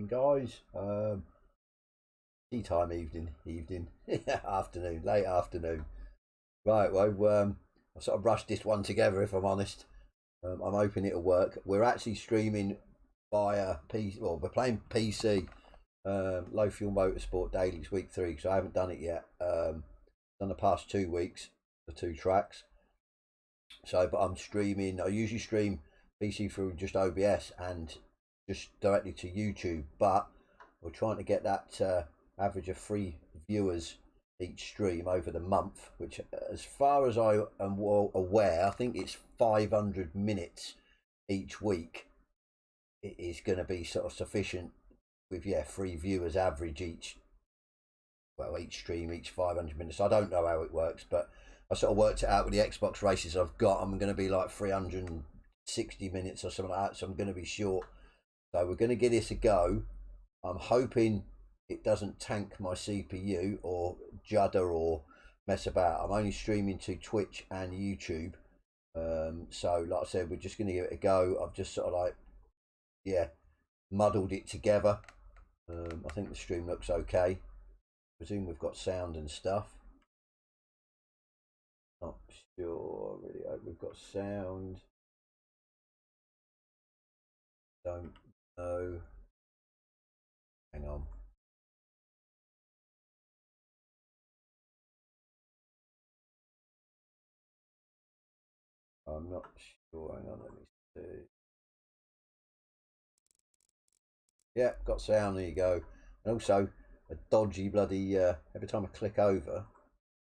guys. Tea time evening, afternoon, late afternoon. Right, well, I sort of rushed this one together, if I'm honest. I'm hoping it'll work. We're actually streaming via PC. Well, we're playing PC. Low Fuel Motorsport Daily. It's week 3, because I haven't done it yet. Done the past 2 weeks, the 2 tracks. So, but I'm streaming. I usually stream PC through just OBS and just directly to YouTube. But we're trying to get that average of 3 viewers each stream over the month, which, as far as I am well aware, I think it's 500 minutes each week. It is going to be sort of sufficient with 3 viewers average each stream, each 500 minutes. I don't know how it works, but I sort of worked it out with the Xbox races I've got. I'm going to be like 360 minutes or something like that, so I'm going to be short. So we're going to give this a go. I'm hoping it doesn't tank my CPU or judder or mess about. I'm only streaming to Twitch and YouTube. So like I said, we're just going to give it a go. I've just sort of like, muddled it together. I think the stream looks okay. Presume we've got sound and stuff. Not sure, really hope we've got sound. Don't know. Hang on. I'm not sure. Hang on, let me see. Yeah, got sound. There you go. And also a dodgy bloody. Every time I click over,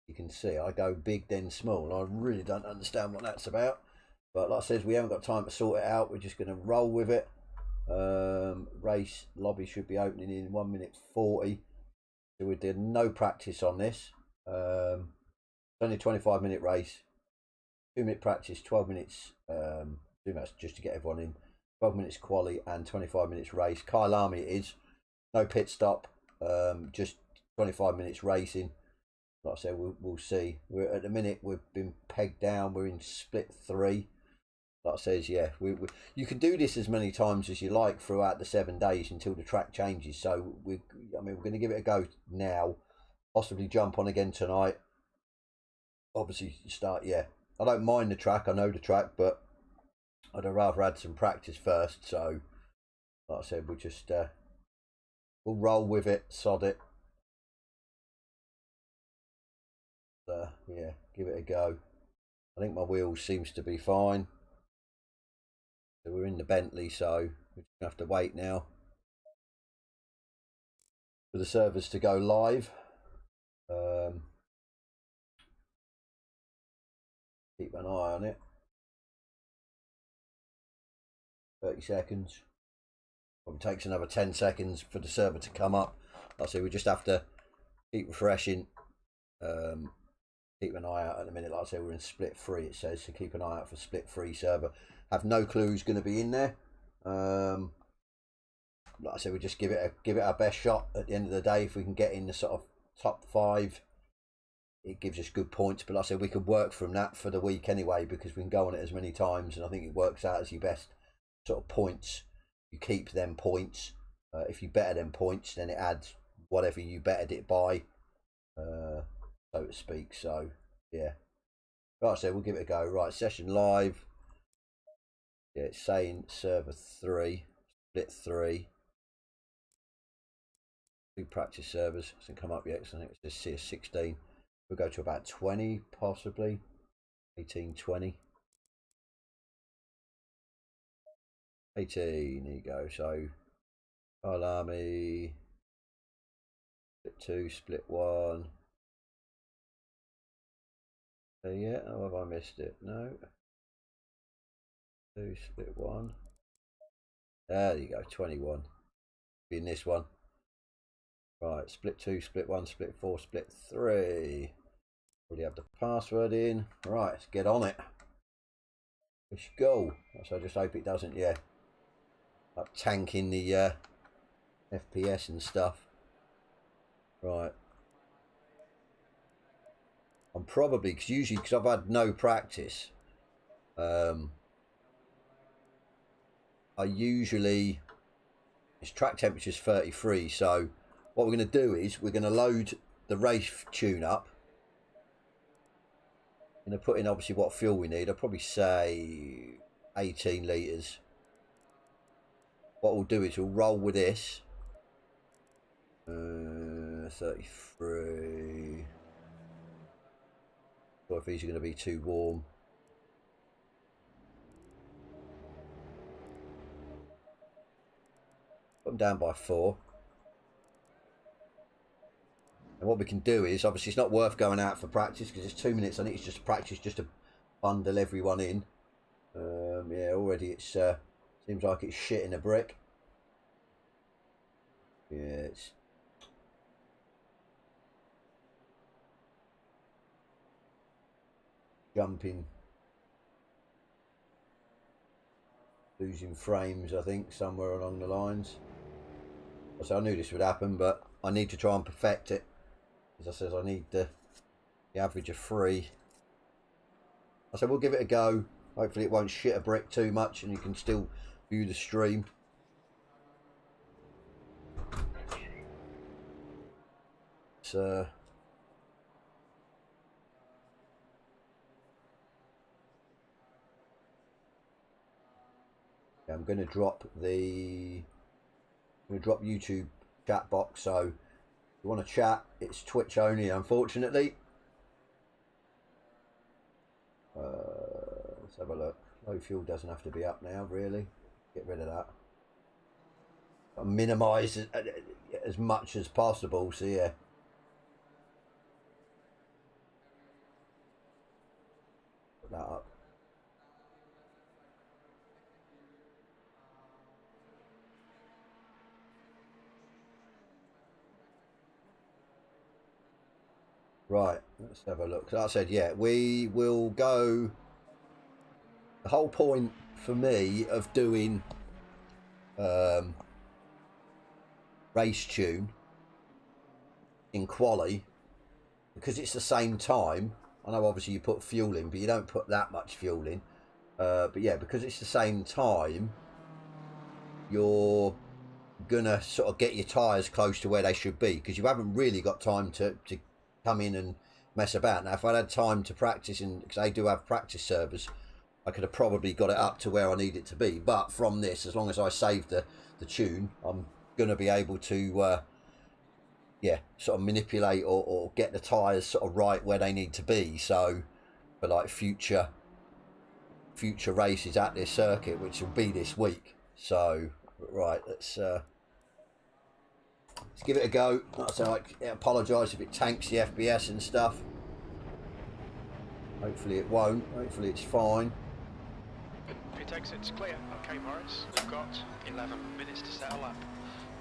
you can see I go big then small. I really don't understand what that's about. But like I said, we haven't got time to sort it out. We're just going to roll with it. Race lobby should be opening in 1 minute 40. So we did no practice on this. It's only a 25-minute race. 2-minute practice, 12 minutes. 2 minutes just to get everyone in. 12 minutes quali and 25 minutes race. Kyle Army it is. No pit stop. Just 25 minutes racing. Like I said, we'll see. We're at the minute we've been pegged down. We're in split 3. Like I says, you can do this as many times as you like throughout the 7 days until the track changes. So we're going to give it a go now. Possibly jump on again tonight. Obviously, start. I don't mind the track. I know the track, but I'd have rather had some practice first. So, like I said, we'll just we'll roll with it, sod it. Give it a go. I think my wheels seems to be fine. So we're in the Bentley, so we just have to wait now for the servers to go live. Keep an eye on it. 30 seconds. Probably takes another 10 seconds for the server to come up. Like I say, we just have to keep refreshing. Keep an eye out at the minute. Like I say, we're in split 3, it says, so keep an eye out for split 3 server. Have no clue who's going to be in there. Like I said, we just give it our best shot at the end of the day. If we can get in the sort of top 5, it gives us good points. But like I said, we could work from that for the week anyway, because we can go on it as many times, and I think it works out as your best sort of points. You keep them points. If you better them points, then it adds whatever you bettered it by, so to speak. So like I said, we'll give it a go. Right, session live. It's saying server 3, split 3. 2 practice servers. Hasn't come up yet, so I think it's just CS 16. We'll go to about 20, possibly 18, 20. 18, there you go. So Kyle Army, split 2, split 1. Oh, have I missed it? No. 2, split 1. There you go, 21. Be in this one. Right, split 2, split 1, split 4, split 3. Already have the password in. Right, let's get on it. Let's go. So I just hope it doesn't, up tanking the FPS and stuff. Right. I'm probably, because I've had no practice, I usually its track temperature is 33. So what we're going to do is we're going to load the race tune up. I'm going to put in obviously what fuel we need. I'll probably say 18 litres. What we'll do is we'll roll with this. 33. Or if these are going to be too warm. Put them down by 4. And what we can do is, obviously it's not worth going out for practice because it's 2 minutes. I think it's just practice, just to bundle everyone in. Yeah, already it's seems like it's shit in a brick. Yeah, it's jumping, losing frames, I think, somewhere along the lines. So I knew this would happen, but I need to try and perfect it. As I said, I need the average of 3. I said we'll give it a go. Hopefully it won't shit a brick too much and you can still view the stream. So I'm going to drop YouTube chat box. So if you want to chat, it's Twitch only, unfortunately. Let's have a look. Low fuel doesn't have to be up now, really. Get rid of that. I'll minimise as much as possible. So yeah. Put that up. Right, let's have a look. Like I said, yeah, we will go. The whole point for me of doing race tune in quali, because it's the same time. I know obviously you put fuel in, but you don't put that much fuel in. But yeah, because it's the same time, you're gonna sort of get your tyres close to where they should be, because you haven't really got time to come in and mess about. Now if I'd had time to practice, because they do have practice servers, I could have probably got it up to where I need it to be. But from this, as long as I save the tune, I'm going to be able to yeah, sort of manipulate or get the tyres sort of right where they need to be. So for like future races at this circuit, which will be this week. So right, let's give it a go. So I apologise if it tanks the FPS and stuff. Hopefully it won't. Hopefully it's fine. Pit exit's clear. Okay, Morris. We've got 11 minutes to settle up.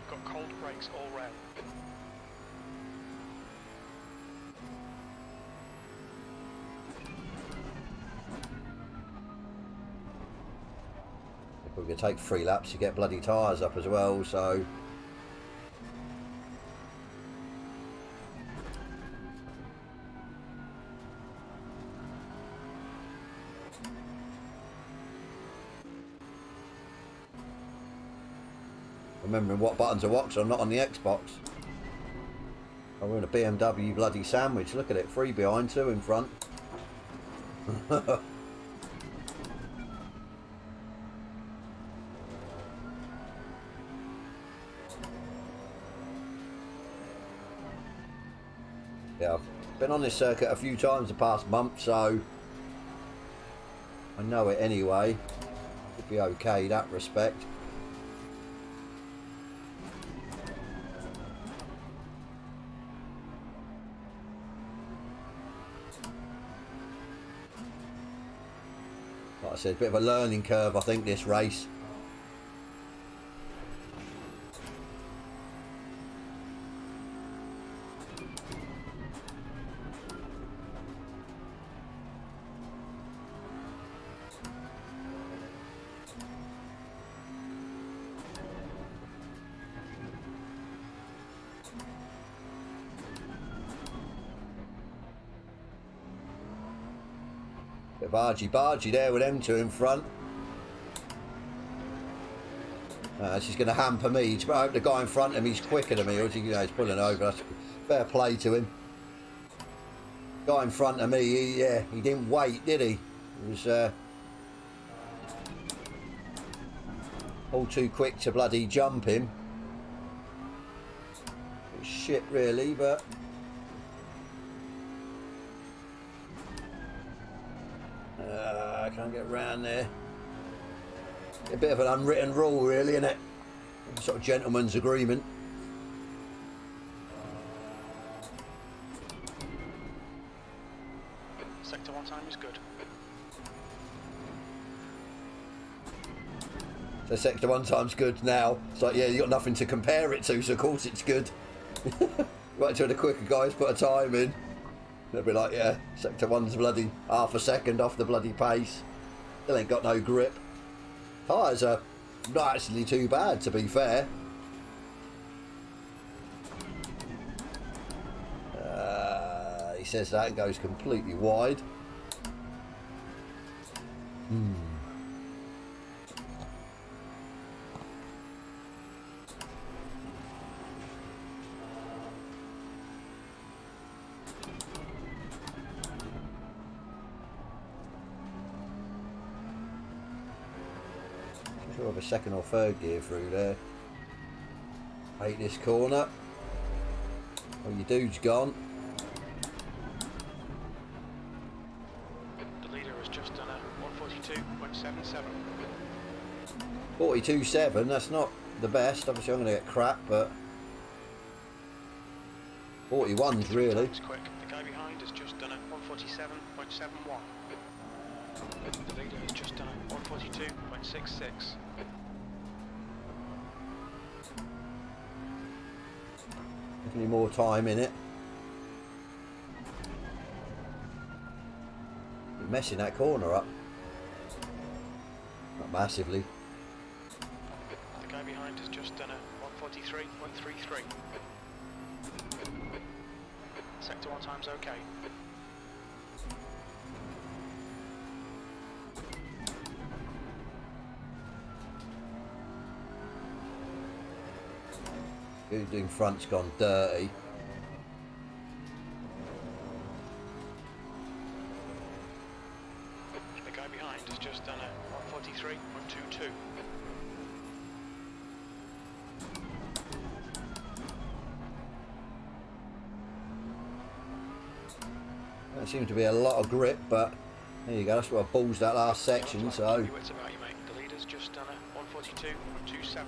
We've got cold brakes all round. We're going to take 3 laps to get bloody tyres up as well, so remembering what buttons are what, because I'm not on the Xbox. I'm in a BMW bloody sandwich. Look at it, 3 behind, 2 in front. Yeah, I've been on this circuit a few times the past month, so I know it anyway. Should be okay in that respect. Like I said, a bit of a learning curve, I think, this race. Bit of argy-bargy there with them 2 in front. She's going to hamper me. I hope the guy in front of me is quicker than me, or he's pulling over. That's fair play to him. Guy in front of me, he didn't wait, did he? He was all too quick to bloody jump him. It's shit, really, but I can't get round there. A bit of an unwritten rule, really, isn't it? Sort of gentleman's agreement. Sector 1 time is good. So sector 1 time's good now. It's like, yeah, you got nothing to compare it to, so of course it's good. Right to the quicker guys put a time in. They'll be like, yeah, sector 1's bloody half a second off the bloody pace. Still ain't got no grip. Tyres are not actually too bad, to be fair. He says that and goes completely wide. Sure have a second or third gear through there. Hate this corner. Oh, your dude's gone. The leader has just done a 142.77. 42.7, that's not the best. Obviously I'm going to get crap, but 41's really. Time's quick. The guy behind has just done a 147.71. The leader has just done a 142.66. Definitely more time in it. You're messing that corner up. Not massively. The guy behind has just done a 143.33. Sector 1 time's okay. Dude in front's gone dirty. The guy behind has just done a 143.22. There seems to be a lot of grip, but there you go. That's what I balls that last section. So Your wits about you, mate. The leader's just done a 142.27.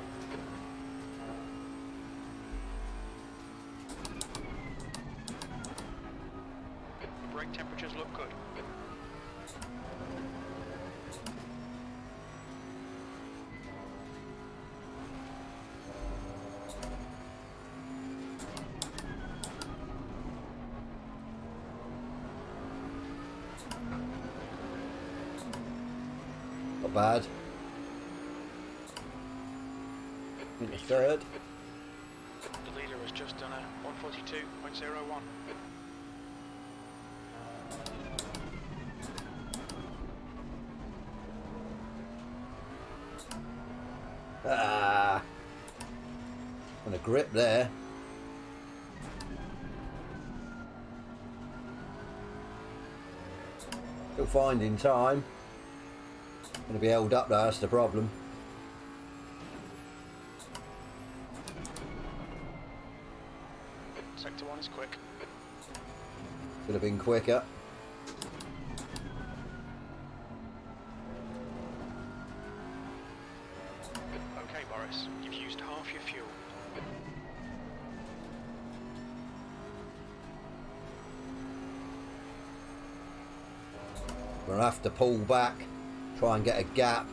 Brake temperatures look good. not bad. In the third. The leader has just done a 142.01. And a grip there. Still finding time. Going to be held up there, that's the problem. Sector 1 is quick. Could have been quicker. Okay, Boris, you've used half your fuel. We're going to have to pull back, try and get a gap.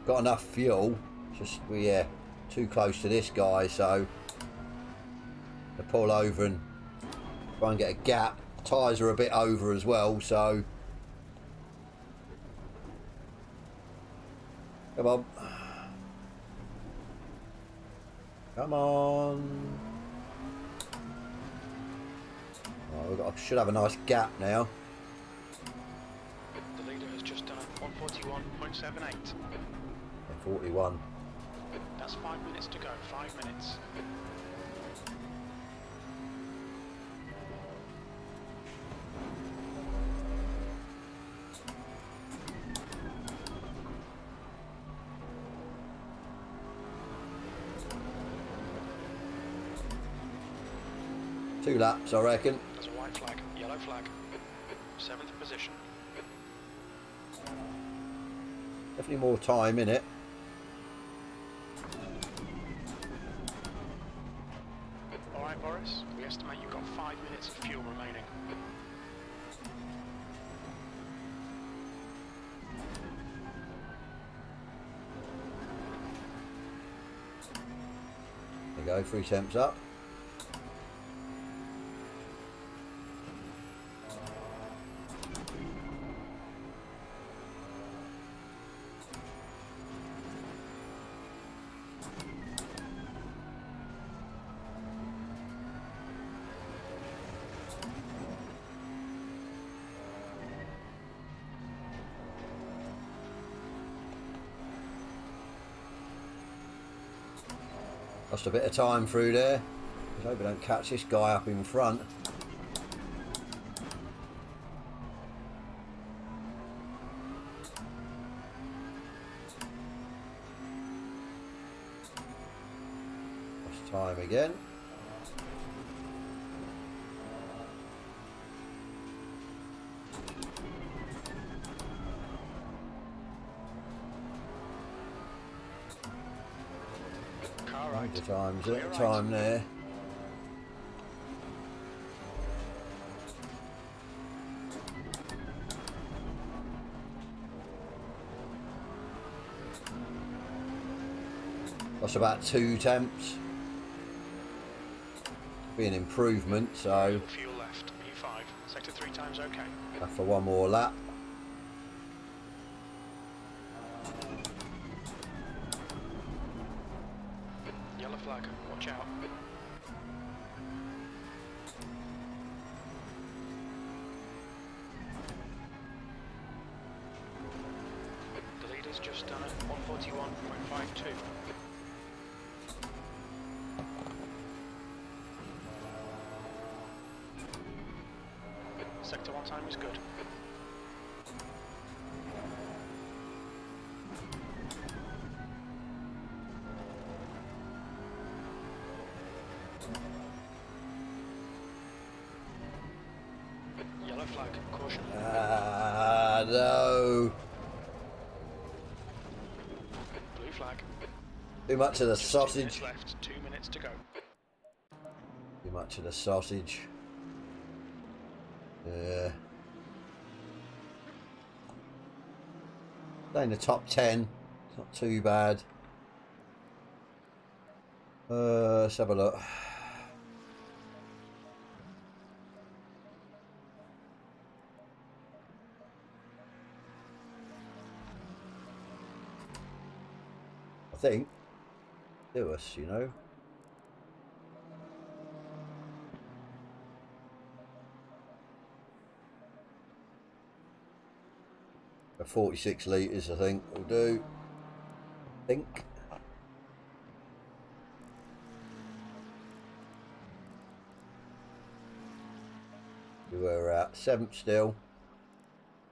Got enough fuel, just, yeah, too close to this guy, so to pull over and try and get a gap. Tyres are a bit over as well, so come on. Come on. Oh, should have a nice gap now. The leader has just done a 141.78. 41. That's 5 minutes to go, 5 minutes. Two laps, I reckon. There's a white flag, yellow flag. 7th position. Definitely more time in it. Alright Boris, we estimate you've got 5 minutes of fuel remaining. There you go, 3 temps up. Lost a bit of time through there. I hope I don't catch this guy up in front. Lost time again. Right. The time's at the time there. Lost about 2 temps. Be an improvement, so Fuel left, E5. Sector 3 times okay. for one more lap. Yellow flag, watch out. The leader's just done it, 141.52. Sector 1 time is good. Yellow flag, caution. No. Blue flag. Too much of the Just 2 sausage. minutes left, 2 minutes to go. Too much of the sausage. Yeah. Stay in the top 10. It's not too bad. Let's have a look. I think do us, you know. A 46 litres, I think will do. Think. We're at 7th still.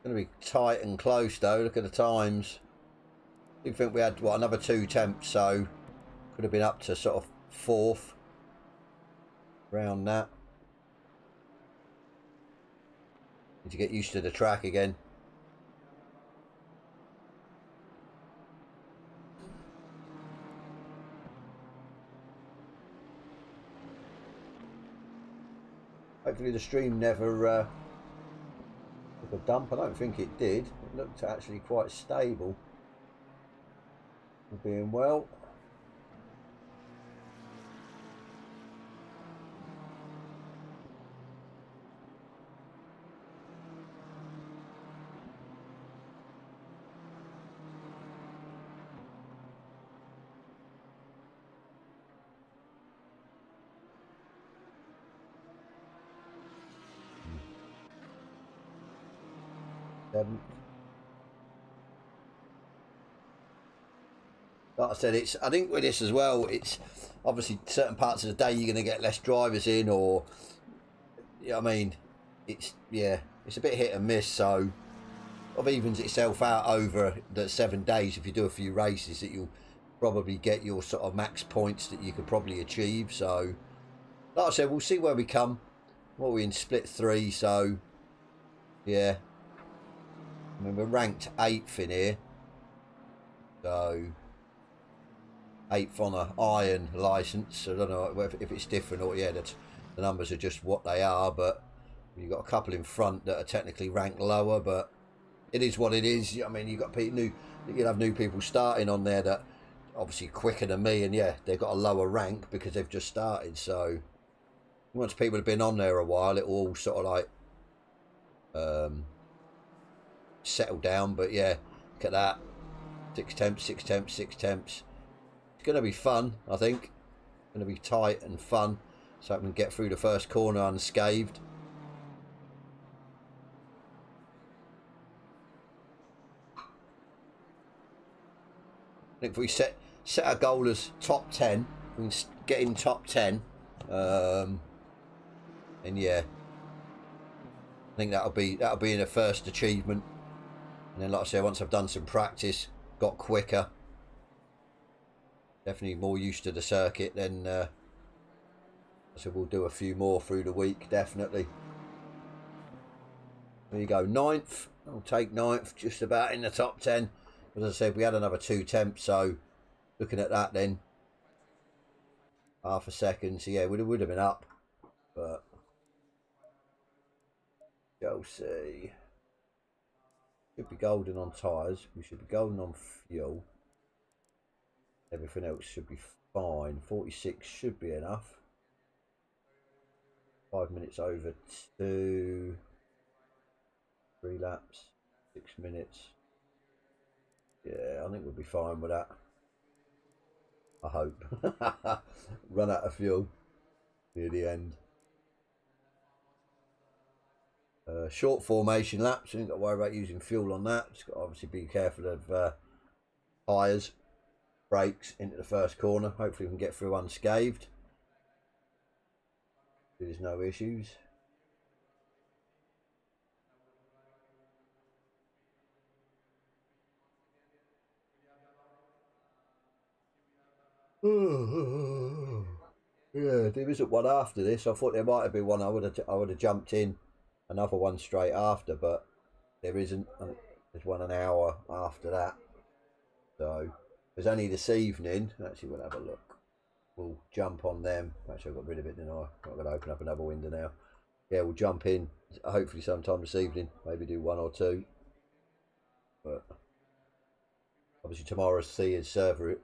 Going to be tight and close though. Look at the times. I think we had what, another 2 temps, so could have been up to sort of 4th. Around that. Need to get used to the track again. Hopefully the stream never took a dump. I don't think it did. It looked actually quite stable. All being well. like I said, it's. I think with this as well, it's obviously certain parts of the day you're going to get less drivers in, or I mean, it's it's a bit hit and miss. So it evens itself out over the 7 days. If you do a few races, that you'll probably get your sort of max points that you could probably achieve. So, like I said, we'll see where we come. What we're in split 3, so yeah. I mean, we're ranked 8th in here, so 8th on a iron license. I don't know if it's different or the numbers are just what they are. But you've got a couple in front that are technically ranked lower, but it is what it is. I mean, you've got you'll have new people starting on there that obviously quicker than me, and they've got a lower rank because they've just started. So once people have been on there a while, it will all sort of like settle down. But look at that. 6 temps, 6 temps, 6 temps. It's going to be fun, I think. It's going to be tight and fun, so I can get through the first corner unscathed. I think if we set our goal as top 10, we can get in top 10. And I think that'll be in a first achievement. And then, like I said, once I've done some practice, got quicker, definitely more used to the circuit, then so we'll do a few more through the week, definitely. There you go, 9th. I'll take 9th, just about in the top 10. As I said, we had another 2 temps, so looking at that then, half a second, so would have been up, but go see. Should be golden on tyres. We should be golden on fuel. Everything else should be fine. 46 should be enough. 5 minutes over 2. 3 laps. 6 minutes. Yeah, I think we'll be fine with that. I hope. Run out of fuel near the end. Short formation laps. You ain't got to worry about using fuel on that. Just got to obviously be careful of tyres, brakes into the first corner. Hopefully we can get through unscathed. There's no issues. Yeah, there isn't one after this. I thought there might have been one. I would have jumped in another one straight after, but there isn't. There's one an hour after that. So there's only this evening. Actually, we'll have a look. We'll jump on them. Actually, I got rid of it, didn't I? I'm going to open up another window now. Yeah, we'll jump in. Hopefully, sometime this evening. Maybe do 1 or 2. But obviously, tomorrow's Thea's server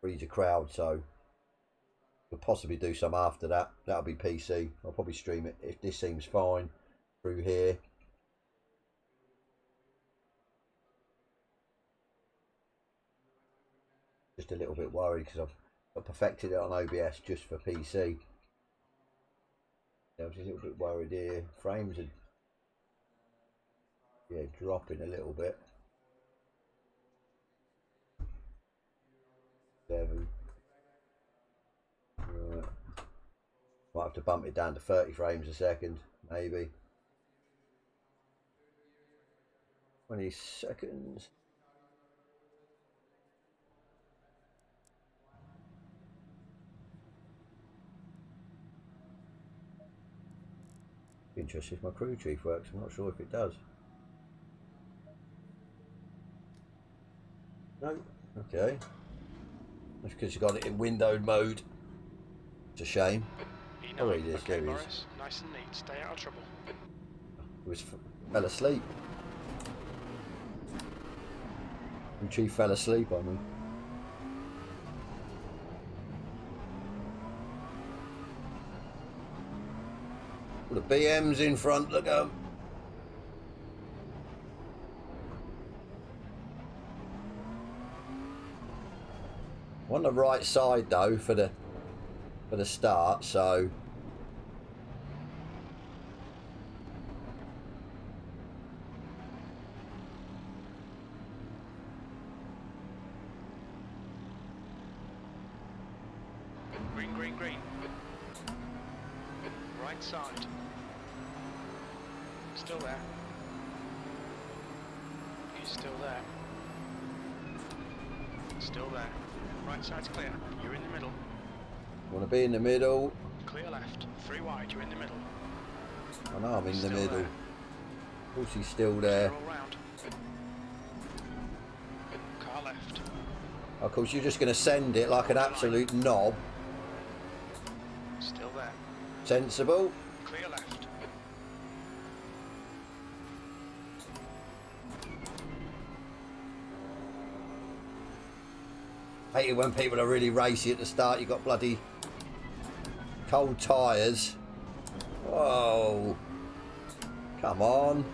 frees a crowd, so we'll possibly do some after that. That'll be PC. I'll probably stream it if this seems fine through here. Just a little bit worried because I've perfected it on OBS just for PC. I was a little bit worried here. Frames are dropping a little bit. 7. Right. Might have to bump it down to 30 frames a second, maybe. 20 seconds. Interesting if my crew chief works. I'm not sure if it does. No. Okay. That's because you got it in windowed mode. It's a shame. Oh, he is. Okay, there he Boris. is. Nice and neat. Stay out of trouble. He fell asleep. The chief fell asleep on me. The BM's in front, look at 'em. On the right side though for the start, so green, green. Right side. Still there. He's still there. Still there. Right side's clear. You're in the middle. Want to be in the middle. Clear left. 3 wide. You're in the middle. I know I'm in the Still middle. there. Of course he's still there. All round. Car left. Of course you're just going to send it like an absolute knob. Still there. Sensible. Clear left. Hate it when people are really racy at the start. You've got bloody cold tyres. Oh, come on.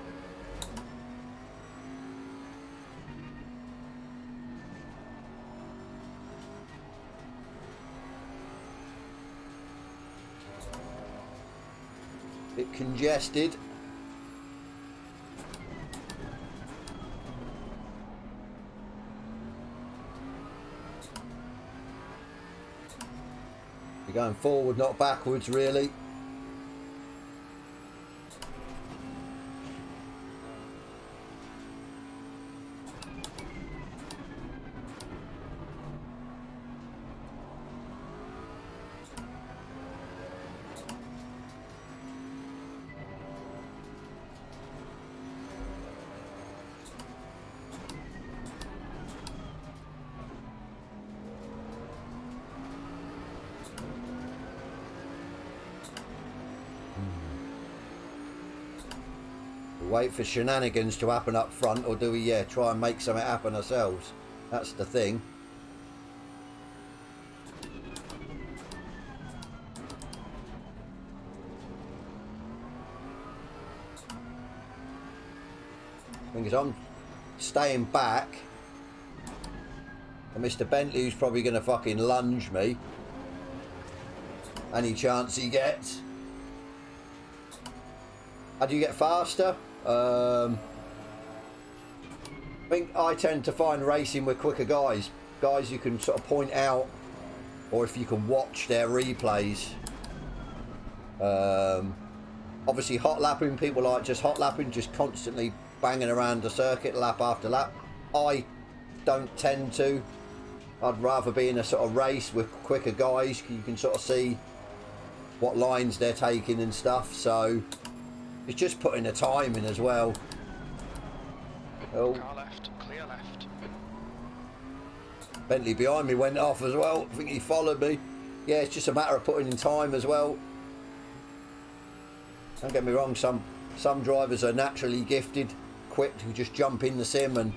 Bit congested. You're going forward, not backwards, really. Wait for shenanigans to happen up front, or do we, yeah, try and make something happen ourselves? That's the thing. Thing is, I'm staying back, and Mr. Bentley, who's probably going to fucking lunge me any chance he gets. How do you get faster? I think I tend to find racing with quicker guys you can sort of point out, or if you can watch their replays. Obviously hot lapping, people like just hot lapping, just constantly banging around the circuit lap after lap. I don't tend to. I'd rather be in a sort of race with quicker guys. You can sort of see what lines they're taking and stuff, so it's just putting the time in as well. Oh. Car left, clear left. Bentley behind me went off as well. I think he followed me. Yeah, it's just a matter of putting in time as well. Don't get me wrong, some drivers are naturally gifted, quick to just jump in the sim and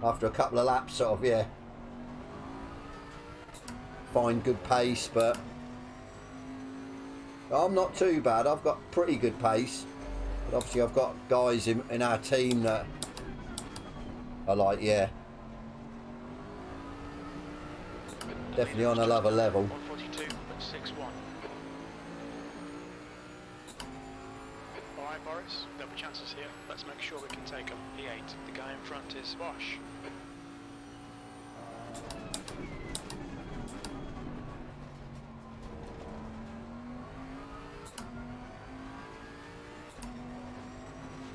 after a couple of laps sort of, yeah, find good pace, but I'm not too bad. I've got pretty good pace, but obviously I've got guys in our team that are like, yeah, definitely on another level. 142 at 6-1. Alright Boris, there'll be chances here. Let's make sure we can take them. P8. The guy in front is Bosch.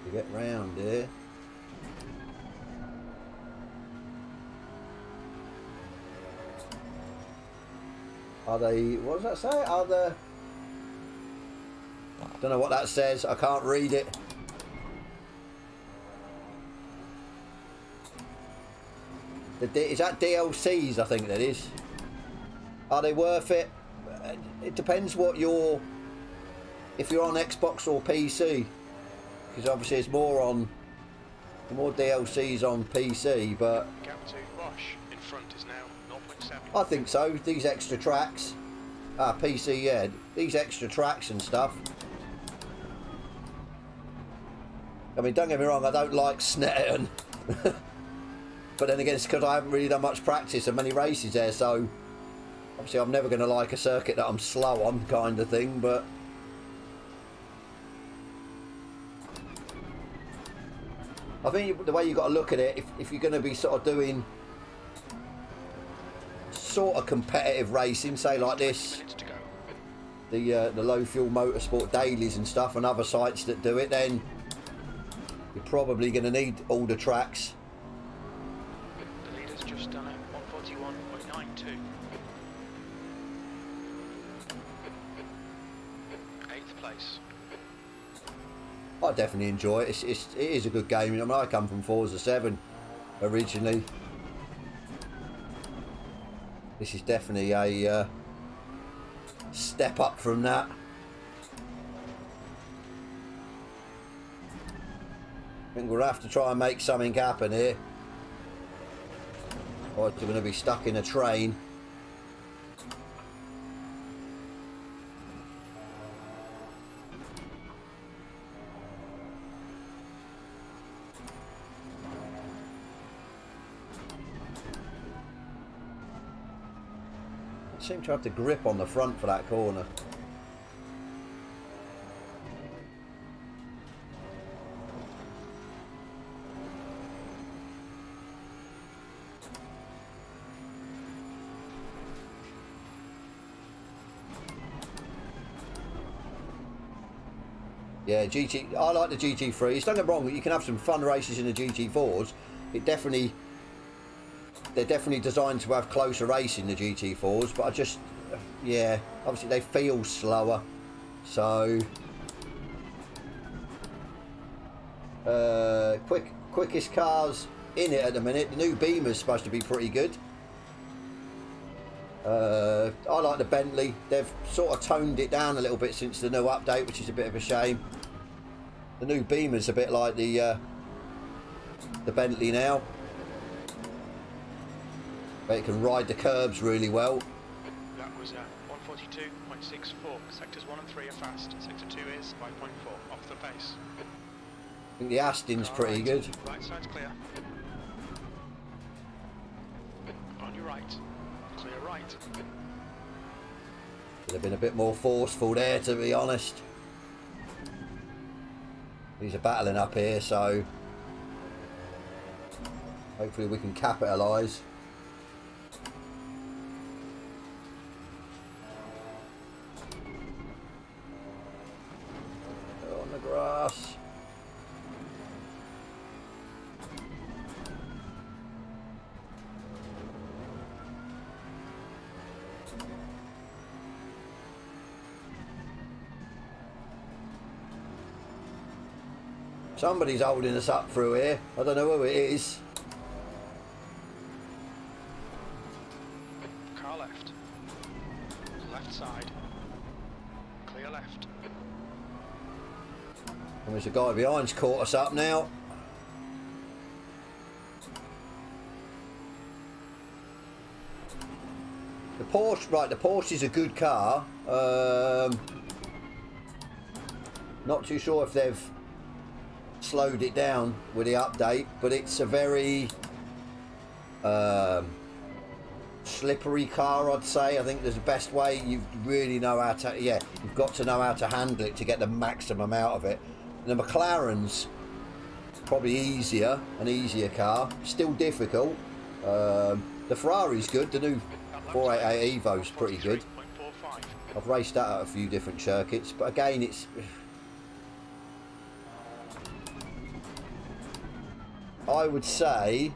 To get round here. Are they, what does that say? Are the, don't know what that says, I can't read it. Is that DLCs, I think that is. Are they worth it? It depends what you're, if you're on Xbox or PC. Because obviously it's more DLCs on PC, but Gap to Bosch in front is now 0.7. I think so. These extra tracks, PC, yeah, these extra tracks and stuff. I mean, don't get me wrong, I don't like Snetterton, but then again, it's because I haven't really done much practice and many races there, so obviously I'm never going to like a circuit that I'm slow on, kind of thing, but I think the way you've got to look at it, if you're going to be sort of doing sort of competitive racing, say like this, the low fuel motorsport dailies and stuff, and other sites that do it, then you're probably going to need all the tracks. The leader's just done it, 141.92. 8th place. I definitely enjoy it. It is a good game. I mean, I come from Forza 7 originally. This is definitely a step up from that. I think we'll have to try and make something happen here. Or we're going to be stuck in a train. I seem to have to grip on the front for that corner. Yeah, I like the GT3s. Don't get me wrong, you can have some fun races in the GT4s. They're definitely designed to have closer racing, the GT4s, but I just, yeah, obviously they feel slower. So, quickest cars in it at the minute. The new Beamer's supposed to be pretty good. I like the Bentley. They've sort of toned it down a little bit since the new update, which is a bit of a shame. The new Beamer's a bit like the Bentley now. But it can ride the curbs really well. That was 142.64. Sectors 1 and 3 are fast. Sector 2 is 5.4 off the pace. I think the Aston's pretty good. Right side's clear. On your right. Clear right. Could have been a bit more forceful there, to be honest. These are battling up here, so hopefully we can capitalise. On the grass. Somebody's holding us up through here. I don't know who it is. Car left. Left side. Clear left. And there's a guy behind's caught us up now. The Porsche, right, the Porsche is a good car. Not too sure if they've slowed it down with the update, but it's a very slippery car, I'd say. I think there's the best way. You really know how to, you've got to know how to handle it to get the maximum out of it. And the McLaren's probably an easier car, still difficult. The Ferrari's good, the new 488 Evo's pretty good. I've raced that at a few different circuits, but again, it's, I would say,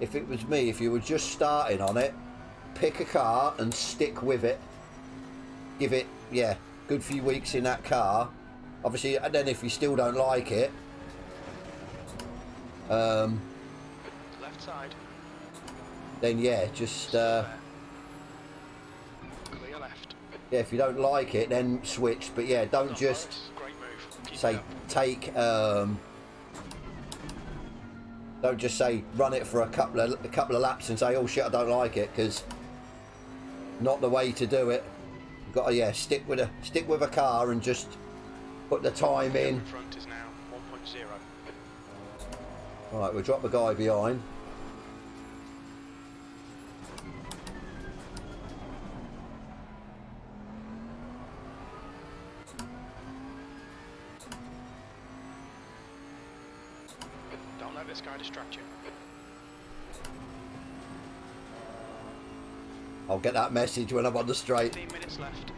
if it was me, if you were just starting on it, pick a car and stick with it. Give it, good few weeks in that car. Obviously, and then if you still don't like it, left side. Then just clear left. if you don't like it, then switch. But don't just Great move. say take. Don't just say run it for a couple of laps and say, oh shit, I don't like it, because not the way to do it. You've got to stick with a car and just put the time in. Front is now 1.0. All right, we'll drop the guy behind. Don't let this guy distract you. I'll get that message when I'm on the straight. 15 minutes left.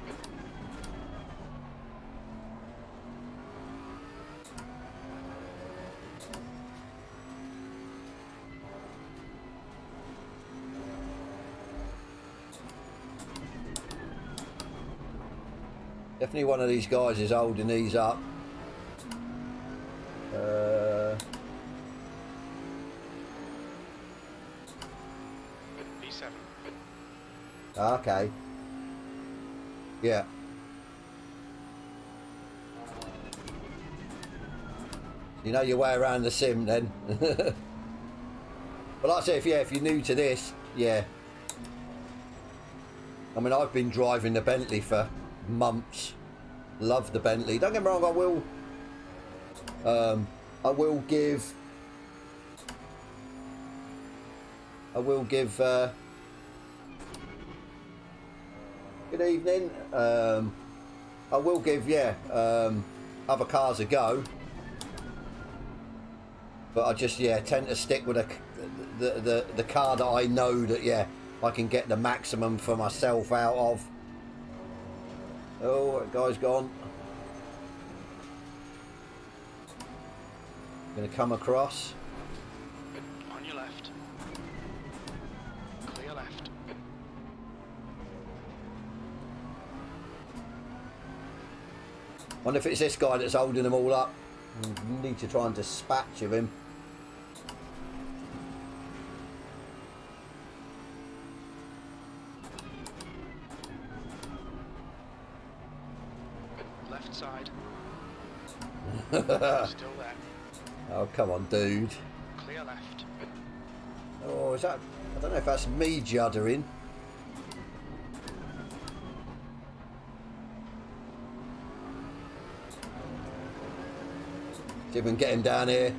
Definitely one of these guys is holding these up. B7. Okay. Yeah. You know your way around the sim then. But like I say, if you're new to this, yeah. I mean, I've been driving the Bentley for months. Love the Bentley. Don't get me wrong, I will give good evening. I will give other cars a go, but I just tend to stick with the car that I know that I can get the maximum for myself out of. Oh, that guy's gone. Gonna come across. On your left. Clear left. Wonder if it's this guy that's holding them all up. Need to try and dispatch of him. Left side. Still there. Oh, come on, dude. Clear left. Oh, is that... I don't know if that's me juddering. See if we can get him down here.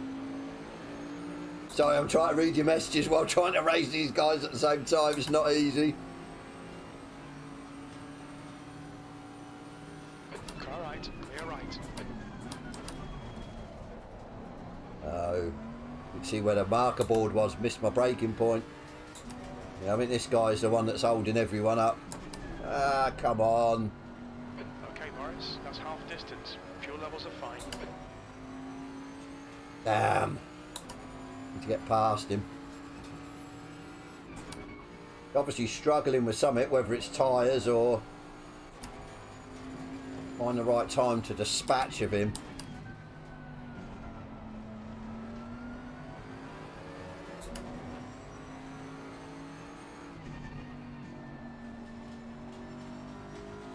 Sorry, I'm trying to read your messages while trying to race these guys at the same time. It's not easy. Car right. Clear right. Oh, you can see where the marker board was. Missed my braking point. Yeah, I think this guy's the one that's holding everyone up. Ah, come on. Okay, Morris. That's half distance. Fuel levels are fine. Damn. Need to get past him. Obviously struggling with something, whether it's tyres or find the right time to dispatch of him.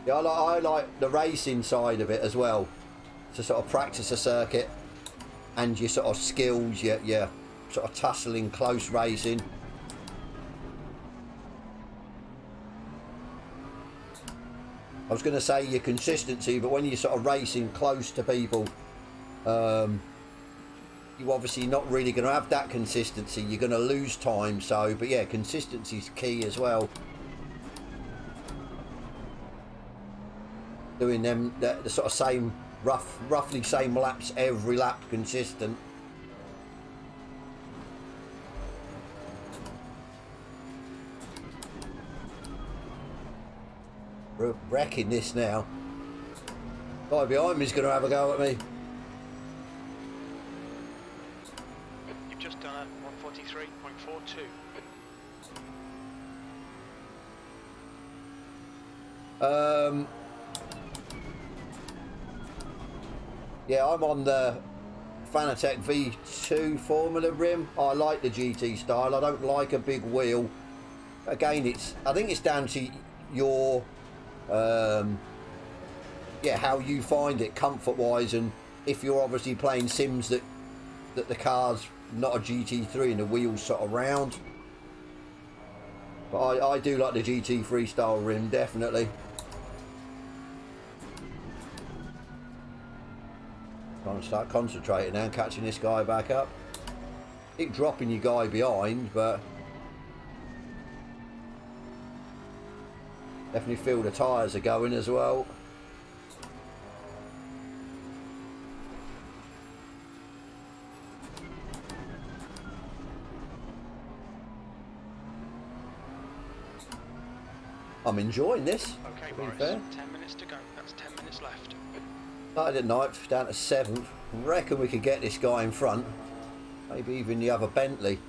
Yeah, I like the racing side of it as well, to sort of practice a circuit and your sort of skills, your sort of tussling, close racing. I was going to say your consistency, but when you're sort of racing close to people, you're obviously not really going to have that consistency. You're going to lose time. So, but yeah, consistency's key as well. Doing them the sort of same roughly same laps every lap, consistent. We're wrecking this now. Guy behind me's going to have a go at me. You've just done a 143.42. Yeah, I'm on the Fanatec V2 Formula rim. I like the GT style. I don't like a big wheel. Again, I think it's down to your how you find it comfort wise, and if you're obviously playing sims that the car's not a GT3 and the wheels sort of round. But I do like the GT3 style rim, definitely. Trying to start concentrating now and catching this guy back up. Keep dropping your guy behind, but definitely feel the tyres are going as well. I'm enjoying this. Okay, To be Morris, fair. 10 minutes to go. That's 10 minutes left. Started at 9th, down to 7th. Reckon we could get this guy in front. Maybe even the other Bentley.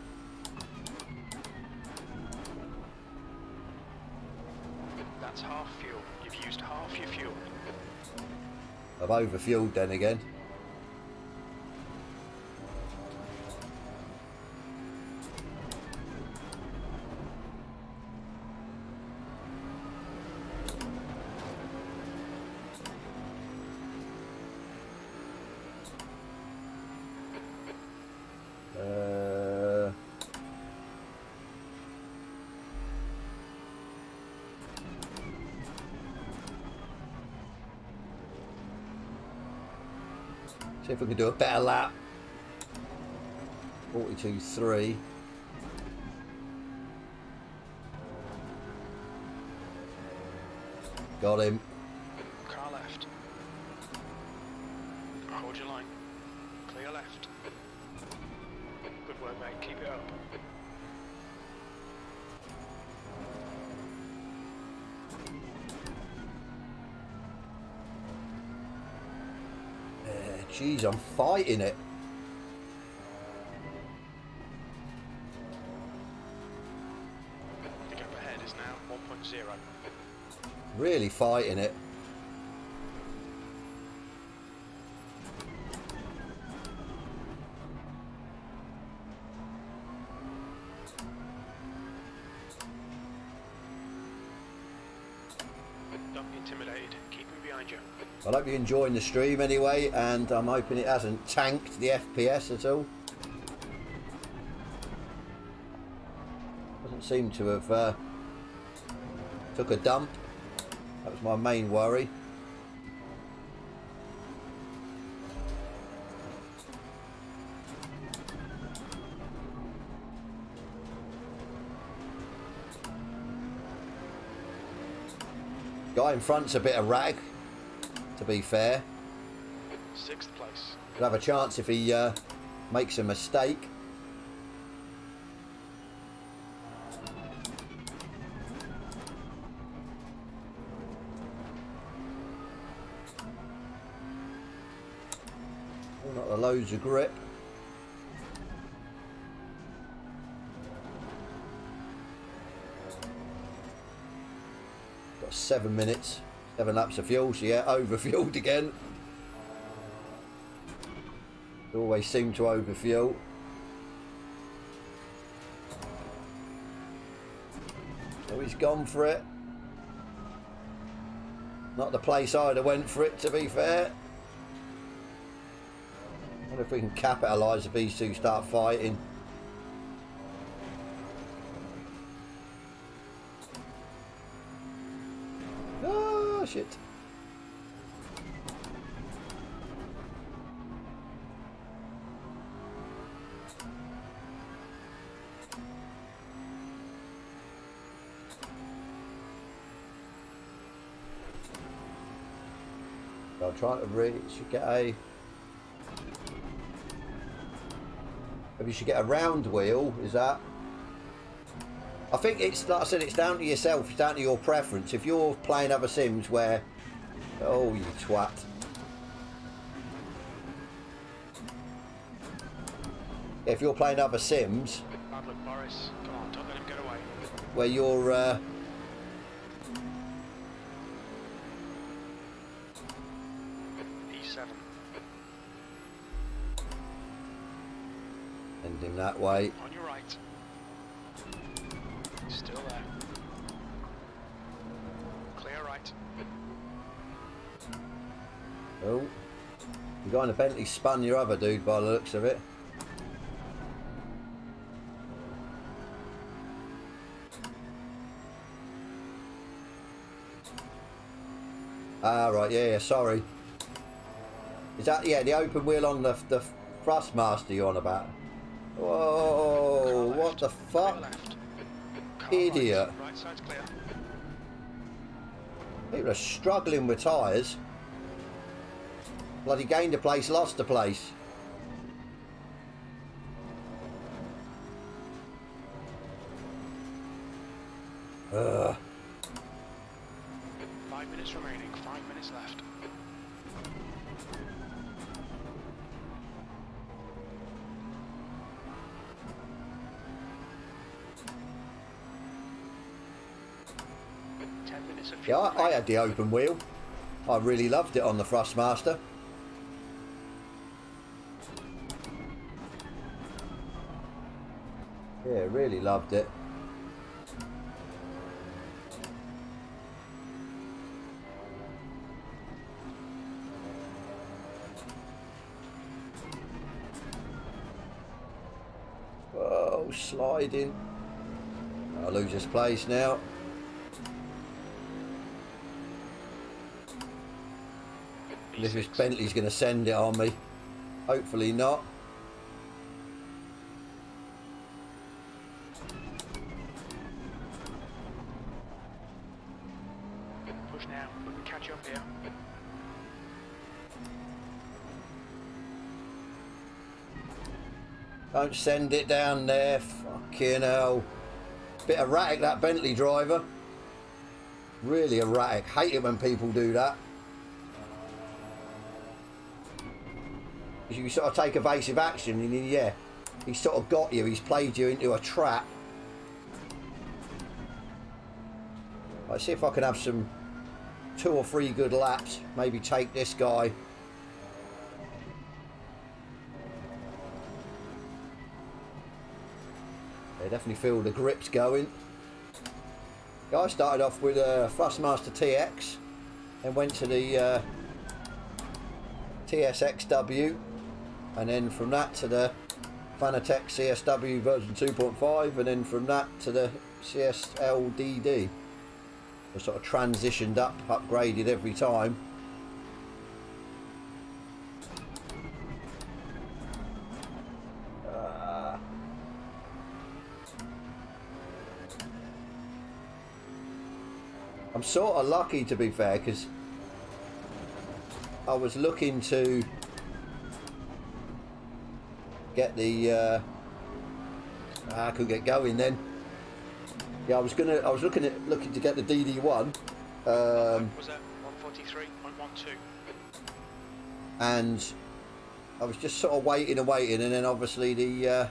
That's half fuel. You've used half your fuel. I've overfueled then again. See if we can do a better lap. 42.3. Got him. Car left. Hold your line. Clear left. Good work, mate. Keep it up. Jeez, I'm fighting it. The gap ahead is now 1.0. Really fighting it. Don't be intimidated. Keep him behind you. I hope you're enjoying the stream anyway, and I'm hoping it hasn't tanked the FPS at all. Doesn't seem to have took a dump. That was my main worry. Guy in front's a bit of rag, to be fair. 6th place. He'll have a chance if he makes a mistake. Oh, not the loads of grip. Got 7 minutes, 7 laps of fuel, so yeah, overfueled again. Always seem to overfuel. So he's gone for it. Not the place I'd have went for it, to be fair. I wonder if we can capitalise if these two start fighting. Oh, shit. I'm trying to really should get a. Maybe you should get a round wheel. Is that? I think it's like I said. It's down to yourself. It's down to your preference. If you're playing other sims where, oh you twat. If you're playing other sims. Bad luck, Morris. Come on, don't let him get away. Where you're. E7. End him that way. On your right. Still there. Clear right. Oh. The guy in the Bentley spun your other dude by the looks of it. Ah, right, yeah, sorry. Is that, yeah, the open wheel on the Thrustmaster you're on about? Whoa, what the fuck? Idiot. Right side's clear. People are struggling with tyres. Bloody gained a place, lost a place. Ugh. 10 minutes of Yeah, fuel. I had the open wheel. I really loved it on the Thrustmaster. Yeah, really loved it. Oh, sliding. I'll lose this place now. This Bentley's going to send it on me. Hopefully not. Push now, we can catch up here. Don't send it down there. Fucking hell. Bit erratic, that Bentley driver. Really erratic. Hate it when people do that. Because you sort of take evasive action and yeah, he's sort of got you. He's played you into a trap. Let's see if I can have some 2 or 3 good laps. Maybe take this guy. They definitely feel the grips going. Guy started off with a Thrustmaster TX and went to the TSXW, and then from that to the Fanatec CSW version 2.5, and then from that to the CSLDD. I sort of transitioned up, upgraded every time. I'm sort of lucky, to be fair, because I was looking to get the I could get going then. Yeah, I was looking to get the DD1. Was that 143.12? And I was just sort of waiting and waiting, and then obviously the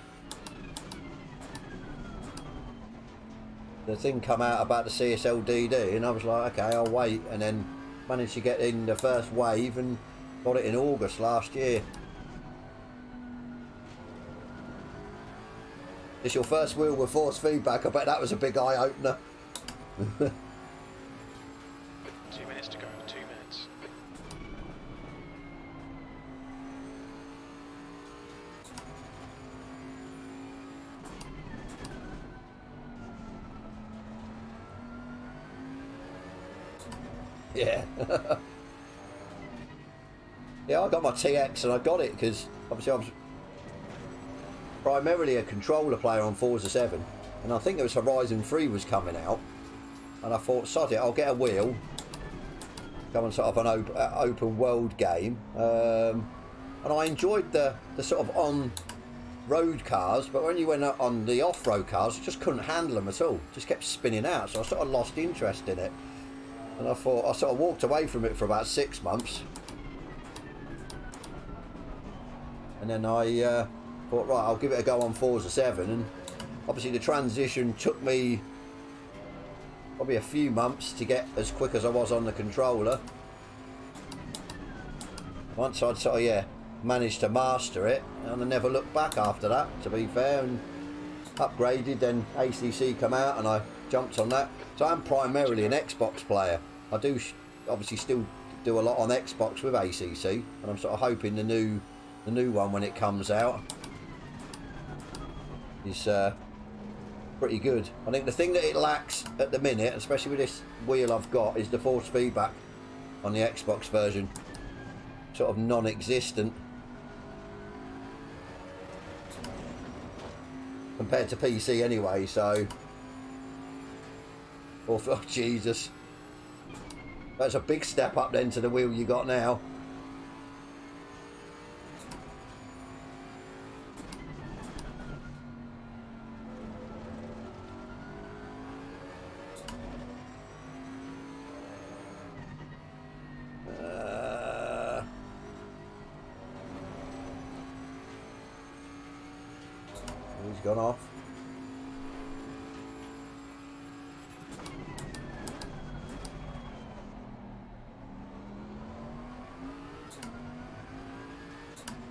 thing come out about the CSLDD, and I was like, okay, I'll wait, and then managed to get in the first wave and got it in August last year. It's your first wheel with force feedback. I bet that was a big eye opener. 2 minutes to go. 2 minutes. Yeah. Yeah, I got my TX and I got it because obviously I was primarily a controller player on Forza 7, and I think it was Horizon 3 was coming out, and I thought, sod it, I'll get a wheel, go on sort of an open world game, and I enjoyed the sort of on road cars, but when you went on the off-road cars, I just couldn't handle them at all, just kept spinning out, so I sort of lost interest in it, and I thought, I sort of walked away from it for about 6 months, and then I thought, right, I'll give it a go on Forza 7, and obviously the transition took me probably a few months to get as quick as I was on the controller. Once I'd sort of, yeah, managed to master it, and I never looked back after that, to be fair, and upgraded, then ACC come out and I jumped on that. So I'm primarily an Xbox player. I do obviously still do a lot on Xbox with ACC, and I'm sort of hoping the new one when it comes out is pretty good. I think the thing that it lacks at the minute, especially with this wheel I've got, is the force feedback on the Xbox version. Sort of non-existent compared to PC anyway, so oh Jesus, that's a big step up then to the wheel you got now. He's gone off.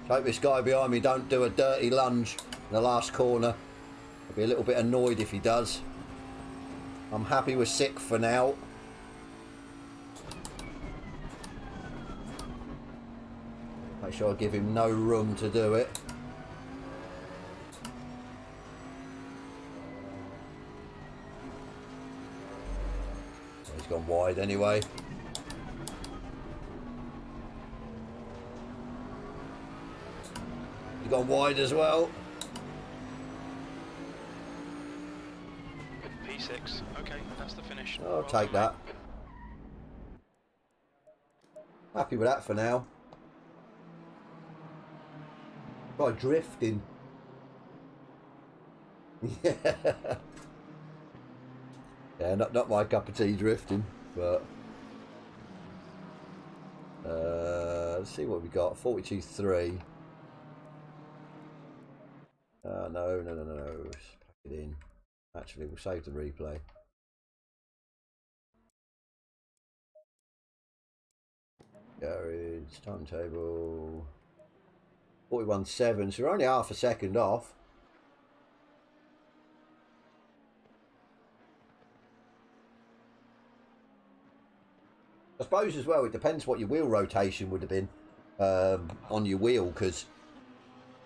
Hope this guy behind me don't do a dirty lunge in the last corner. I'll be a little bit annoyed if he does. I'm happy with 6th for now. Make sure I give him no room to do it. He's gone wide anyway. He's gone wide as well. P6. Okay, that's the finish. I'll take that. Happy with that for now. By drifting. Yeah. Yeah, not my cup of tea drifting, but let's see what we got. 42.3. No. Let's pack it in. Actually, we'll save the replay. Garage timetable. 41.7. So we're only half a second off. I suppose as well, it depends what your wheel rotation would have been on your wheel, because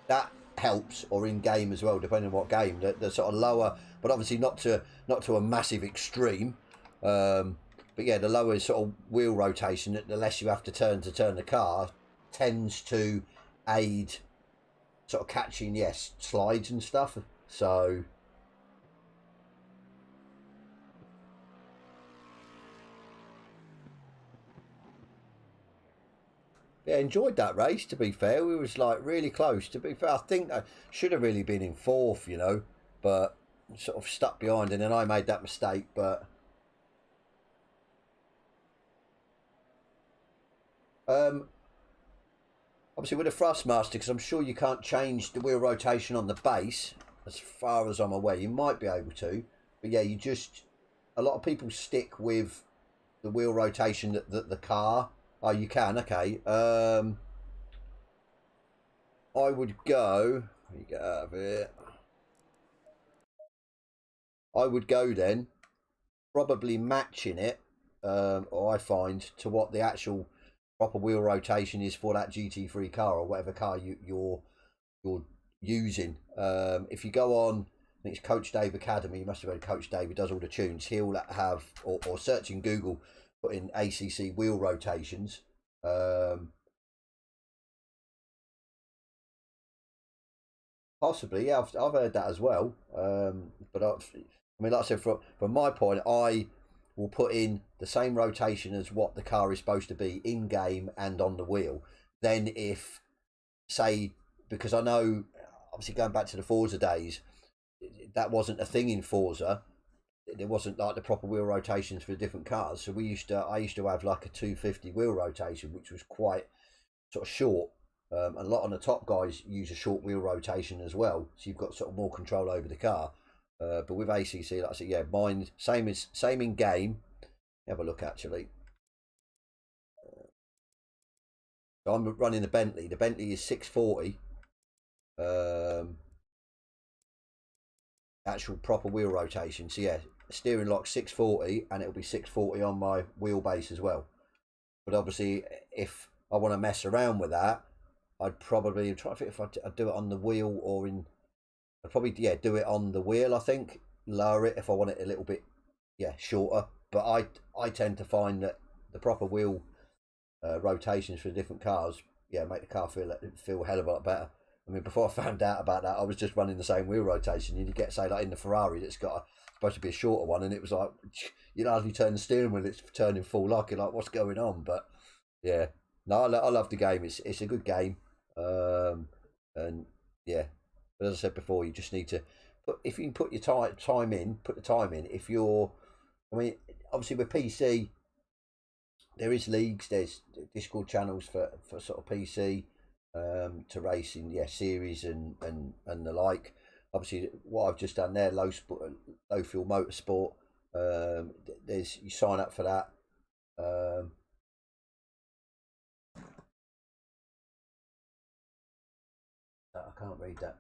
that helps, or in game as well, depending on what game. The sort of lower, but obviously not to a massive extreme. But yeah, the lower sort of wheel rotation, the less you have to turn the car, tends to aid sort of catching, yes, slides and stuff. So yeah, enjoyed that race, to be fair. We was like really close. To be fair, I think I should have really been in 4th, you know, but sort of stuck behind, and then I made that mistake. But obviously with a Thrustmaster, because I'm sure you can't change the wheel rotation on the base, as far as I'm aware. You might be able to, but yeah, a lot of people stick with the wheel rotation that the car. Oh, you can. Okay. I would go. Let me get out of here. I would go then, probably matching it, or I find, to what the actual proper wheel rotation is for that GT3 car, or whatever car you're using. If you go on, I think it's Coach Dave Academy. You must have heard Coach Dave. He does all the tunes. He'll have, or search in Google, put in ACC wheel rotations. Possibly, yeah, I've heard that as well. But I mean, like I said, from my point, I will put in the same rotation as what the car is supposed to be in game and on the wheel. Then, if, say, because I know, obviously going back to the Forza days, that wasn't a thing in Forza. There wasn't like the proper wheel rotations for different cars. So I used to have like a 250 wheel rotation, which was quite sort of short. A lot of the top guys use a short wheel rotation as well, so you've got sort of more control over the car. But with ACC, like I said, yeah, mine same in game. Have a look actually. So I'm running the Bentley. The Bentley is 640. Actual proper wheel rotation. So yeah, steering lock 640, and it'll be 640 on my wheelbase as well. But obviously, if I want to mess around with that, I'd probably try to think if I'd do it on the wheel or in. I'd probably do it on the wheel. I think lower it if I want it a little bit shorter. But I tend to find that the proper wheel rotations for different cars make the car feel a hell of a lot better. I mean, before I found out about that, I was just running the same wheel rotation. You get, say, like in the Ferrari, that's supposed to be a shorter one, and it was like you know, as you turn the steering wheel, it's turning full lock. You're like, what's going on? But yeah, no, I love the game. It's a good game. And yeah, but as I said before, you just need to if you can put your time in, put the time in. If you're, I mean, obviously with PC, there is leagues, there's Discord channels for sort of PC to racing, series and the like. Obviously, what I've just done there, low fuel motorsport. There's, you sign up for that. can't read that.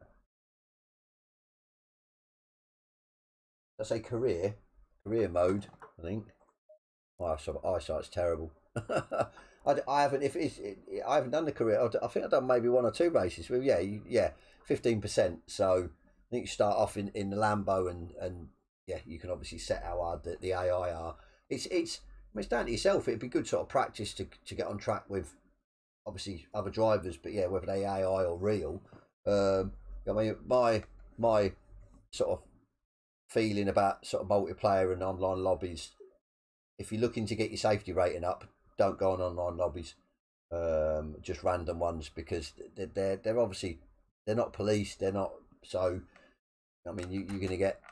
I say career mode. I think my eyesight's terrible. I haven't. I haven't done the career. I think I've done maybe 1 or 2 races. Well, yeah, 15%. So I think you start off in the Lambo, and yeah, you can obviously set how hard the AI are. It's down to yourself. It'd be good sort of practice to get on track with obviously other drivers, but yeah, whether they AI or real. I mean, my sort of feeling about sort of multiplayer and online lobbies, if you're looking to get your safety rating up, don't go on online lobbies, just random ones, because they're obviously they're not police, they're not. So I mean, you're going to get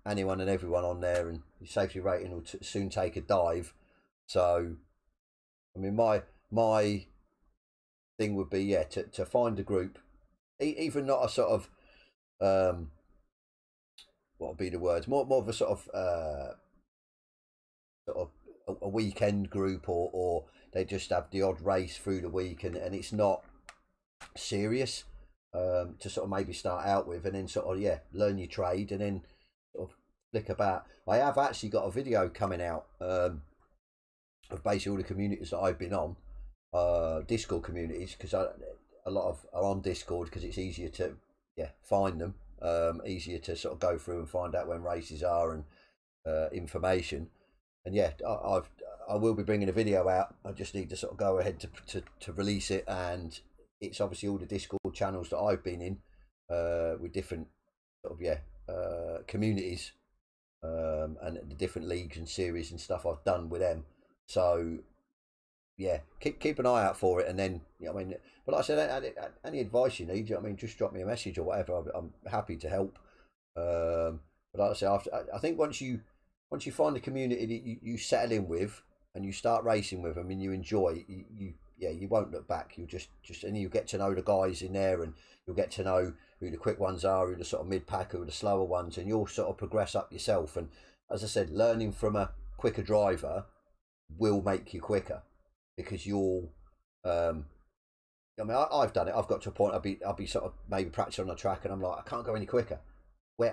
anyone and everyone on there, and your safety rating will soon take a dive. So I mean, my thing would be to find a group, even not a sort of what would be the words, more of a sort of a weekend group, or they just have the odd race through the week, and it's not serious, to sort of maybe start out with, and then sort of learn your trade, and then sort of flick about. I have actually got a video coming out of basically all the communities that I've been on, Discord communities, because a lot of are on Discord because it's easier to find them, easier to sort of go through and find out when races are, and information. And I will be bringing a video out. I just need to sort of go ahead to release it, and it's obviously all the Discord channels that I've been in, with different sort of communities, and the different leagues and series and stuff I've done with them. So keep an eye out for it, and then I mean, but like I said, any advice you need, I mean, just drop me a message or whatever. I'm happy to help. But like I said, I think once you find the community that you settle in with, and you start racing with them, and you enjoy, you won't look back. You just and you get to know the guys in there, and you'll get to know who the quick ones are, who the sort of mid pack, who the slower ones, and you'll sort of progress up yourself. And as I said, learning from a quicker driver will make you quicker, because you'll I mean, I've done it. I've got to a point I'll be sort of maybe practicing on the track, and I'm like, I can't go any quicker.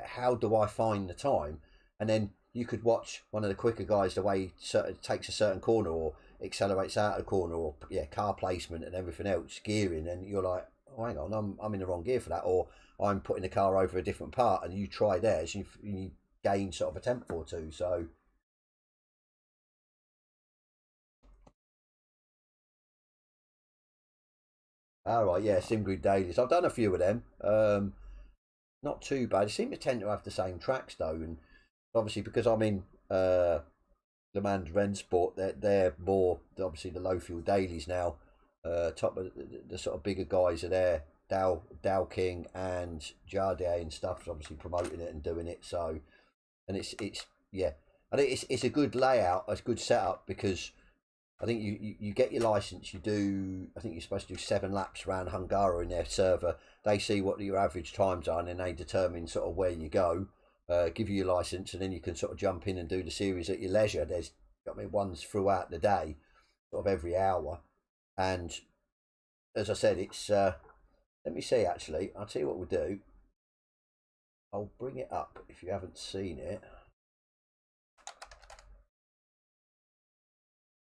How do I find the time? And then you could watch one of the quicker guys, the way he takes a certain corner, or accelerates out of the corner, or car placement and everything else, gearing, and you're like, oh, hang on, I'm in the wrong gear for that, or I'm putting the car over a different part, and you try theirs, and you gain sort of a temp or two. So all right, SimGrid dailies. I've done a few of them. Not too bad. They seem to tend to have the same tracks though, and obviously because I'm in Le Mans Rennsport, they're more obviously the low fuel dailies now. Top of the sort of bigger guys are there. Dow King and Jardier and stuff, obviously promoting it and doing it. So, and it's I think it's a good layout, a good setup, because I think you get your license. You do. I think you're supposed to do 7 laps around Hungaro in their server. They see what your average times are, and then they determine sort of where you go. Give you your license, and then you can sort of jump in and do the series at your leisure. There's ones throughout the day, sort of every hour. And as I said, it's let me see. Actually, I'll tell you what we'll do. I'll bring it up if you haven't seen it.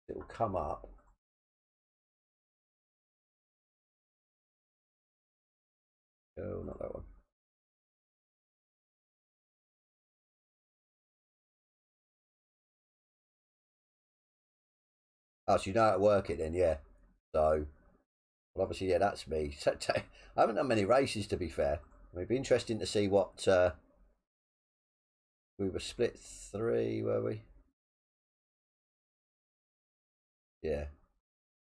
It'll come up. Oh, not that one. Oh, so you know how to work it then, yeah. So, well, obviously, that's me. So, I haven't done many races, to be fair. It'd be interesting to see what we were split 3, were we? Yeah.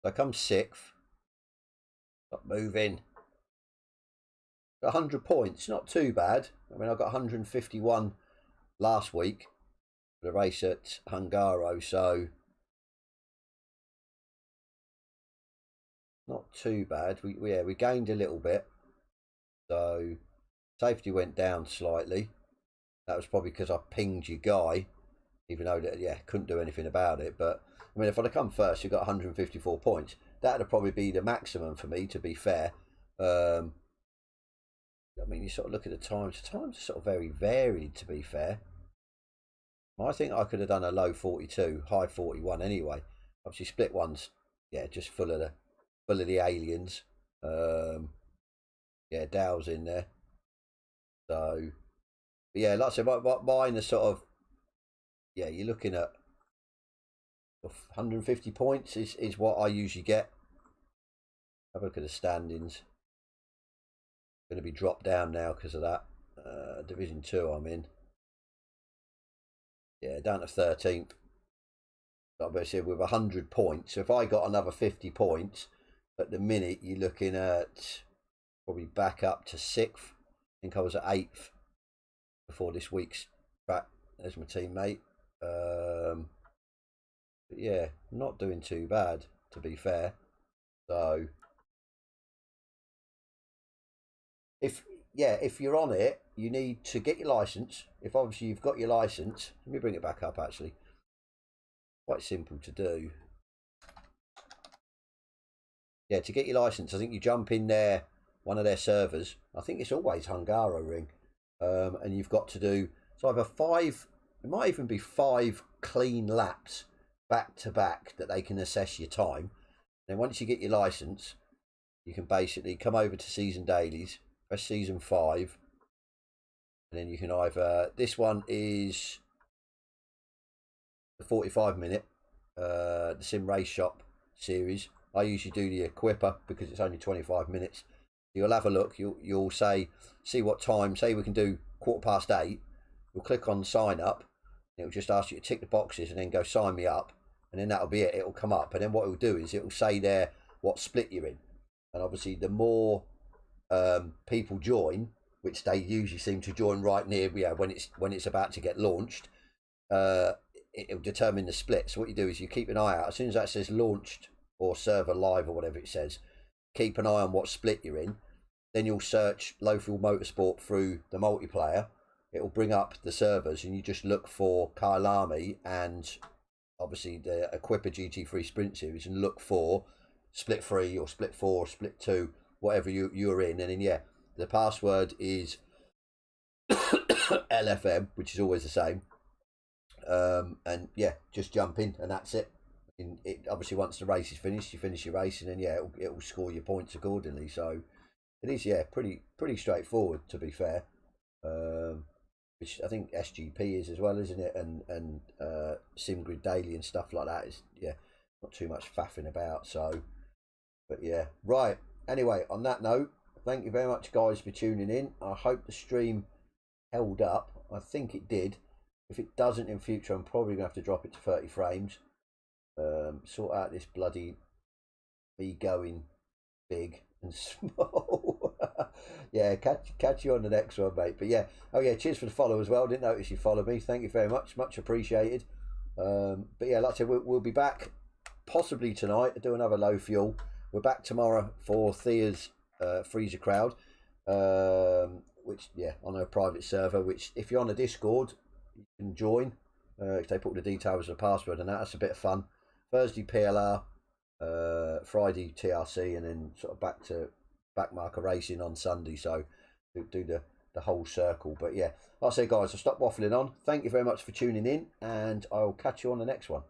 So I come 6th. Stop moving. Got 100 points, not too bad. I mean, I got 151 last week for the race at Hungaro, so not too bad. We gained a little bit, so safety went down slightly. That was probably because I pinged your guy, even though couldn't do anything about it. But I mean, if I'd have come first, you got 154 points. That'd probably be the maximum for me, to be fair. I mean, you sort of look at the times. The times are sort of very varied, to be fair. I think I could have done a low 42, high 41 anyway. Obviously, split ones, yeah, just full of the aliens. Yeah, Dow's in there. So, but yeah, like I said, mine are sort of, yeah, you're looking at 150 points is what I usually get. Have a look at the standings. Going to be dropped down now because of that. Division 2 I'm in. Yeah, down to 13th. Like I said, with 100 points. So if I got another 50 points, at the minute you're looking at probably back up to 6th. I think I was at 8th before this week's track. There's my teammate. But yeah, not doing too bad, to be fair. So if you're on it, you need to get your license. If obviously you've got your license, let me bring it back up actually. Quite simple to do. Yeah, to get your license, I think you jump in there, one of their servers. I think it's always Hungaroring, and you've got to do so either 5. It might even be 5 clean laps back to back that they can assess your time. Then once you get your license, you can basically come over to season dailies, press season 5, and then you can either, this one is the 45-minute, the Sim Race Shop series. I usually do the Equipper because it's only 25 minutes. You'll have a look. You'll say, see what time. Say we can do 8:15. You'll click on sign up. It'll just ask you to tick the boxes and then go sign me up, and then that'll be it. It'll come up, and then what it'll do is it'll say there what split you're in, and obviously the more people join, which they usually seem to join right near, when it's about to get launched, it'll determine the split. So what you do is you keep an eye out as soon as that says launched or server live or whatever it says. Keep an eye on what split you're in. Then you'll search low fuel motorsport through the multiplayer. It'll bring up the servers, and you just look for Kyalami and obviously the Equipper GT3 Sprint Series, and look for split 3 or split 4 or split 2, whatever you're in. And then yeah, the password is LFM, which is always the same. And yeah, just jump in and that's it. And it obviously, once the race is finished, you finish your race, and then yeah, it'll score your points accordingly. So it is, yeah, pretty straightforward, to be fair. Which I think SGP is as well, isn't it? And SimGrid Daily and stuff like that is, yeah, not too much faffing about. So, but yeah, right. Anyway, on that note, thank you very much, guys, for tuning in. I hope the stream held up. I think it did. If it doesn't in future, I'm probably going to have to drop it to 30 frames. Sort out this bloody me going big and small. Yeah, catch you on the next one, mate. But yeah, oh yeah, cheers for the follow as well. Didn't notice you followed me. Thank you very much, much appreciated. But yeah, like I said, we'll be back possibly tonight to do another low fuel. We're back tomorrow for Thea's Freezer Crowd, which yeah, on a private server. Which if you're on a Discord, you can join. If they put the details of the password and that's a bit of fun. Thursday PLR, Friday TRC, and then sort of back to backmarker racing on Sunday. So do the whole circle. But yeah, like I say, guys, I'll stop waffling on. Thank you very much for tuning in, and I'll catch you on the next one.